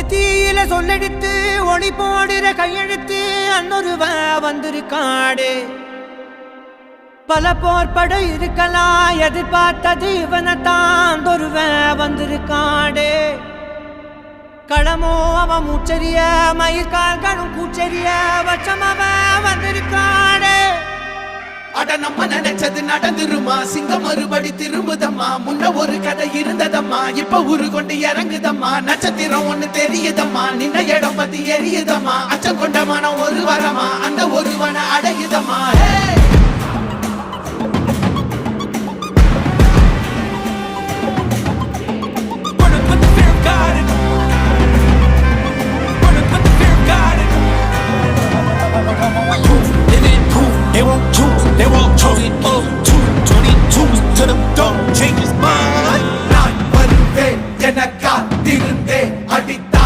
ஒரு தீயில சொல்லெடுத்து ஒளி போடுற கையெழுத்து அன்னொருவ வந்திருக்காடே பல போர்பட இருக்கலாம் எதிர்பார்த்தது இவனைத்தான் ஒருவ வந்திருக்காடே களமோ அவன் மூச்சரிய மயிர்கால்களும் கூச்சரிய வச்சம் அவன் வந்திருக்காடே அட நம்ம நினைச்சது நடந்துருமா சிங்கம் மறுபடி திரும்புதம்மா முன்ன ஒரு கதை இருந்ததம்மா இப்ப ஊரு கொண்டு இறங்குதம்மா நட்சத்திரம் ஒண்ணு தெரியுதம்மா நின்ன இடம் பத்தி எரியுதம்மா அச்சம் கொண்ட மனம் ஒரு வரமா அந்த ஒருவனை அடையுதம்மா